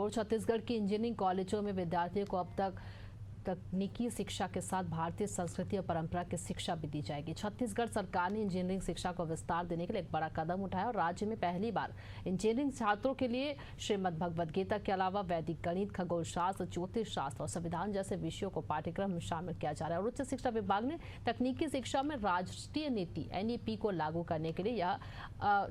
और छत्तीसगढ़ के इंजीनियरिंग कॉलेजों में विद्यार्थियों को अब तक तकनीकी शिक्षा के साथ भारतीय संस्कृति और परंपरा की शिक्षा भी दी जाएगी। छत्तीसगढ़ सरकार ने इंजीनियरिंग शिक्षा को विस्तार देने के लिए एक बड़ा कदम उठाया और राज्य में पहली बार इंजीनियरिंग छात्रों के लिए श्रीमद् भगवद गीता के अलावा वैदिक गणित, खगोल शास्त्र, ज्योतिष शास्त्र और संविधान जैसे विषयों को पाठ्यक्रम में शामिल किया जा रहा है। और उच्च शिक्षा विभाग ने तकनीकी शिक्षा में राष्ट्रीय नीति NEP को लागू करने के लिए यह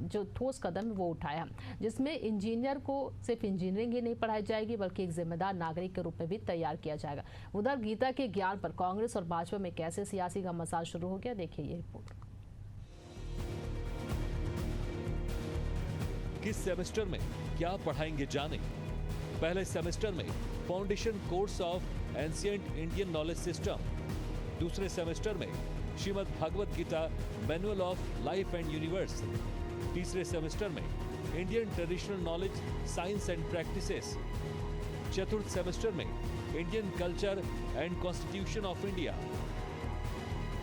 जो ठोस कदम है वो उठाया, जिसमें इंजीनियर को सिर्फ इंजीनियरिंग ही नहीं पढ़ाई जाएगी बल्कि एक जिम्मेदार नागरिक के रूप में भी तैयार किया जाएगा। उधर गीता के ज्ञान पर कांग्रेस और भाजपा में कैसे सियासी घमासान शुरू हो गया, देखिए ये रिपोर्ट। किस सेमेस्टर में क्या पढ़ाएंगे जाने। पहले सेमेस्टर में foundation course of ancient Indian knowledge system, दूसरे सेमेस्टर में Shrimad Bhagavad Gita manual of life and universe, तीसरे सेमेस्टर में Indian traditional knowledge science and practices, चतुर्थ सेमेस्टर में Indian culture and constitution of India.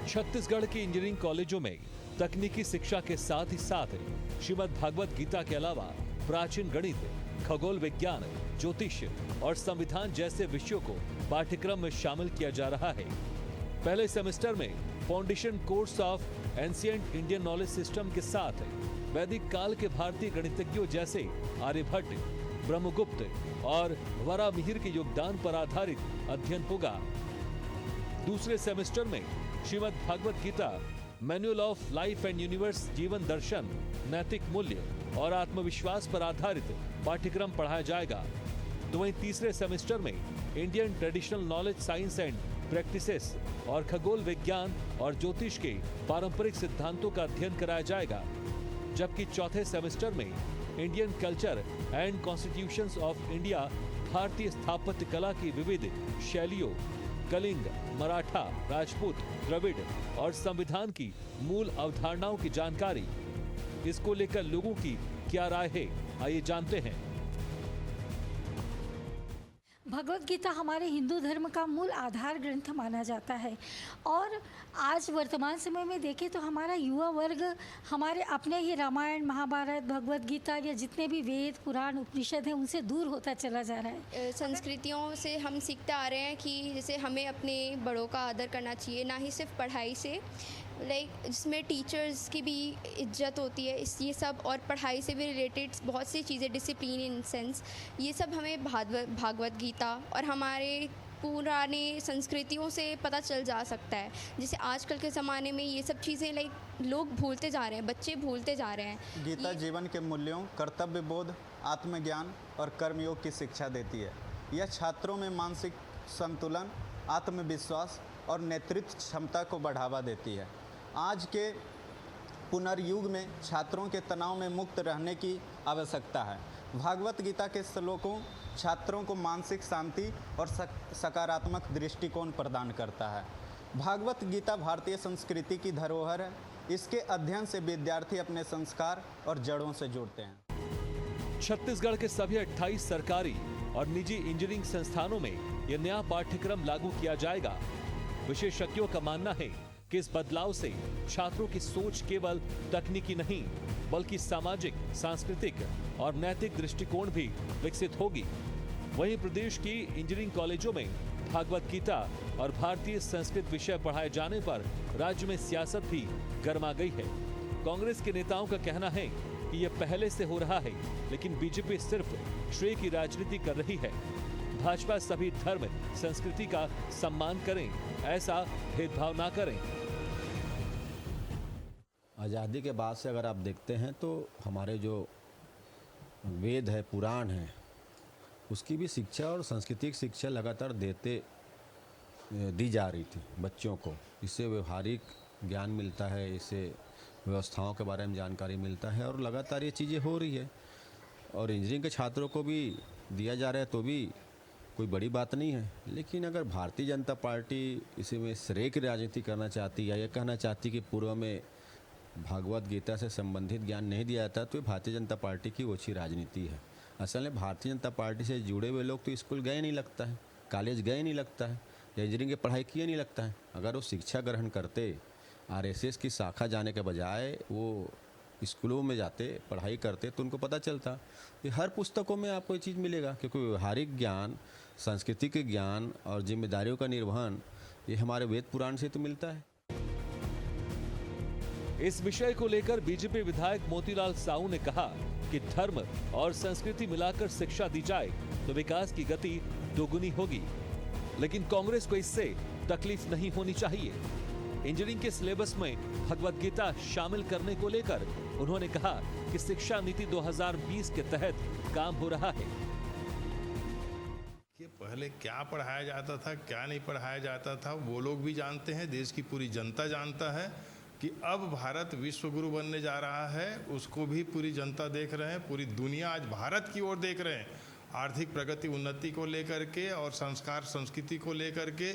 Chhattisgarh के इंजीनियरिंग कॉलेजों में तकनीकी शिक्षा के साथ ही साथ श्रीमद् भगवद गीता के अलावा प्राचीन गणित, खगोल विज्ञान, ज्योतिष और संविधान जैसे विषयों को पाठ्यक्रम में शामिल किया जा रहा है। पहले सेमेस्टर में foundation course of ancient Indian knowledge system के साथ वैदिक काल के भारतीय गणितज्ञों जैसे आर्यभट्ट, ब्रह्मगुप्त और वरामिहिर के योगदान पर आधारित अध्ययन होगा। दूसरे सेमेस्टर में Shrimad Bhagavad Gita manual of life and universe जीवन दर्शन, नैतिक मूल्य और आत्मविश्वास पर आधारित पाठ्यक्रम पढ़ाया जाएगा। तो वहीं तीसरे सेमेस्टर में Indian traditional knowledge science and practices और खगोल विज्ञान और ज्योतिष के पारंपरिक सिद्धांतों का अध्ययन कराया जाएगा। जबकि चौथे सेमेस्टर में Indian culture and constitutions of India भारतीय स्थापत्य कला की विविध शैलियों, कलिंग, मराठा, राजपूत, द्रविड़ और संविधान की मूल अवधारणाओं की जानकारी। इसको लेकर लोगों की क्या राय है, आइए जानते हैं। भगवद गीता हमारे हिंदू धर्म का मूल आधार ग्रंथ माना जाता है और आज वर्तमान समय में देखें तो हमारा युवा वर्ग हमारे अपने ही रामायण, महाभारत, भगवद गीता या जितने भी वेद, पुराण, उपनिषद हैं उनसे दूर होता चला जा रहा है। संस्कृतियों से हम सीखते आ रहे हैं कि जैसे हमें अपने बड़ों का आदर करना चाहिए, ना ही सिर्फ पढ़ाई से, जिसमें टीचर्स की भी इज्जत होती है, ये सब और पढ़ाई से भी रिलेटेड बहुत सी चीज़ें, डिसिप्लिन इन सेंस, ये सब हमें भागवत गीता और हमारे पुराने संस्कृतियों से पता चल जा सकता है। जैसे आजकल के ज़माने में ये सब चीज़ें लोग भूलते जा रहे हैं, बच्चे भूलते जा रहे हैं। गीता जीवन के मूल्यों, कर्तव्य बोध, आत्मज्ञान और कर्मयोग की शिक्षा देती है। यह छात्रों में मानसिक संतुलन, आत्मविश्वास और नेतृत्व क्षमता को बढ़ावा देती है। आज के पुनर्युग में छात्रों के तनाव में मुक्त रहने की आवश्यकता है। भागवत गीता के श्लोकों छात्रों को मानसिक शांति और सकारात्मक दृष्टिकोण प्रदान करता है। भागवत गीता भारतीय संस्कृति की धरोहर है। इसके अध्ययन से विद्यार्थी अपने संस्कार और जड़ों से जुड़ते हैं। छत्तीसगढ़ के सभी 28 सरकारी और निजी इंजीनियरिंग संस्थानों में यह नया पाठ्यक्रम लागू किया जाएगा। विशेषज्ञों का मानना है कि इस बदलाव से छात्रों की सोच केवल तकनीकी नहीं बल्कि सामाजिक, सांस्कृतिक और नैतिक दृष्टिकोण भी विकसित होगी। वहीं प्रदेश की इंजीनियरिंग कॉलेजों में भागवत गीता और भारतीय संस्कृत विषय पढ़ाए जाने पर राज्य में सियासत भी गर्मा गई है। कांग्रेस के नेताओं का कहना है कि यह पहले से हो रहा है, लेकिन बीजेपी सिर्फ श्रेय की राजनीति कर रही है। भाजपा सभी धर्म, संस्कृति का सम्मान करें, ऐसा भेदभाव ना करें। आज़ादी के बाद से अगर आप देखते हैं तो हमारे जो वेद है, पुराण है, उसकी भी शिक्षा और सांस्कृतिक शिक्षा लगातार दी जा रही थी बच्चों को। इससे व्यवहारिक ज्ञान मिलता है, इससे व्यवस्थाओं के बारे में जानकारी मिलता है और लगातार ये चीज़ें हो रही है। और इंजीनियरिंग के छात्रों को भी दिया जा रहा है तो भी कोई बड़ी बात नहीं है। लेकिन अगर भारतीय जनता पार्टी इसी में श्रेय की राजनीति करना चाहती या ये कहना चाहती कि पूर्व में भागवत गीता से संबंधित ज्ञान नहीं दिया जाता, तो ये भारतीय जनता पार्टी की ओछी राजनीति है। असल में भारतीय जनता पार्टी से जुड़े हुए लोग तो स्कूल गए नहीं लगता है, कॉलेज गए नहीं लगता है, या इंजीनियरिंग की पढ़ाई किए नहीं लगता है। अगर वो शिक्षा ग्रहण करते, आरएसएस की शाखा जाने के बजाय वो स्कूलों में जाते पढ़ाई करते तो उनको पता चलता कि हर पुस्तकों में आपको ये चीज़ मिलेगा, क्योंकि व्यवहारिक ज्ञान, सांस्कृतिक ज्ञान और जिम्मेदारियों का निर्वहन ये हमारे वेद पुराण से तो मिलता है। इस विषय को लेकर बीजेपी विधायक मोतीलाल साहू ने कहा कि धर्म और संस्कृति मिलाकर शिक्षा दी जाए तो विकास की गति दोगुनी होगी, लेकिन कांग्रेस को इससे तकलीफ नहीं होनी चाहिए। इंजीनियरिंग के सिलेबस में भगवत गीता शामिल करने को लेकर उन्होंने कहा कि शिक्षा नीति 2020 के तहत काम हो रहा है। कि पहले क्या पढ़ाया जाता था, क्या नहीं पढ़ाया जाता था, वो लोग भी जानते हैं, देश की पूरी जनता जानता है कि अब भारत विश्व गुरु बनने जा रहा है। उसको भी पूरी जनता देख रहे हैं, पूरी दुनिया आज भारत की ओर देख रहे हैं, आर्थिक प्रगति उन्नति को लेकर के और संस्कार संस्कृति को लेकर के।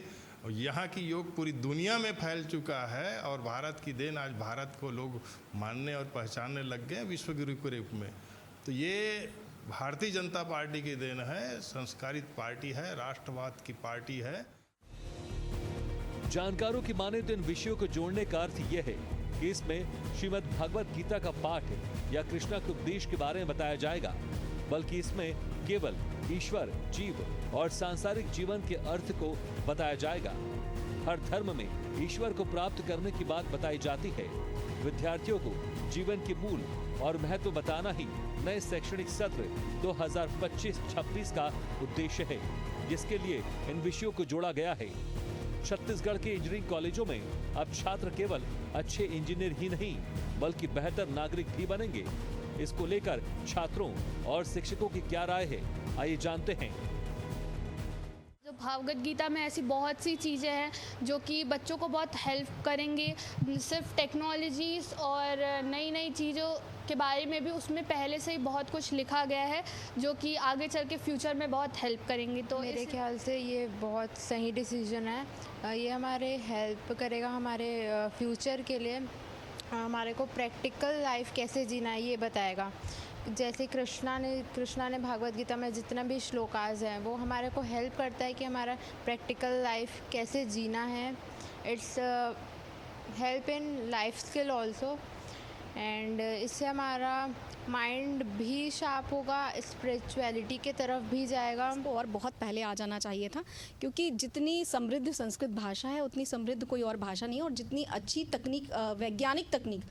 यहाँ की योग पूरी दुनिया में फैल चुका है और भारत की देन आज भारत को लोग मानने और पहचानने लग गए विश्व गुरु के रूप में। तो ये भारतीय जनता पार्टी की देन है, संस्कारित पार्टी है, राष्ट्रवाद की पार्टी है। जानकारों की माने तो इन विषयों को जोड़ने का अर्थ यह है कि इसमें श्रीमद् भगवत गीता का पाठ या कृष्णा के उपदेश के बारे में बताया जाएगा, बल्कि इसमें केवल ईश्वर, जीव और सांसारिक जीवन के अर्थ को बताया जाएगा। हर धर्म में ईश्वर को प्राप्त करने की बात बताई जाती है। विद्यार्थियों को जीवन के मूल और महत्व बताना ही नए शैक्षणिक सत्र 2025-26 का उद्देश्य है, जिसके लिए इन विषयों को जोड़ा गया है। छत्तीसगढ़ के इंजीनियरिंग कॉलेजों में अब छात्र केवल अच्छे इंजीनियर ही नहीं बल्कि बेहतर नागरिक भी बनेंगे। इसको लेकर छात्रों और शिक्षकों की क्या राय है, आइए जानते हैं। जो भागवत गीता में ऐसी बहुत सी चीज़ें हैं जो कि बच्चों को बहुत हेल्प करेंगे। सिर्फ टेक्नोलॉजीज़ और नई नई चीज़ों के बारे में भी उसमें पहले से ही बहुत कुछ लिखा गया है जो कि आगे चल के फ्यूचर में बहुत हेल्प करेंगे। तो मेरे ख्याल से ये बहुत सही डिसीजन है। ये हमारे हेल्प करेगा हमारे फ्यूचर के लिए। हमारे को प्रैक्टिकल लाइफ कैसे जीना है ये बताएगा। जैसे कृष्णा ने भागवत गीता में जितना भी श्लोकाज हैं वो हमारे को हेल्प करता है कि हमारा प्रैक्टिकल लाइफ कैसे जीना है। It's help in life skill also and इससे हमारा माइंड भी शार्प होगा, स्पिरिचुअलिटी के तरफ भी जाएगा। और बहुत पहले आ जाना चाहिए था, क्योंकि जितनी समृद्ध संस्कृत भाषा है उतनी समृद्ध कोई और भाषा नहीं है, और जितनी अच्छी तकनीक, वैज्ञानिक तकनीक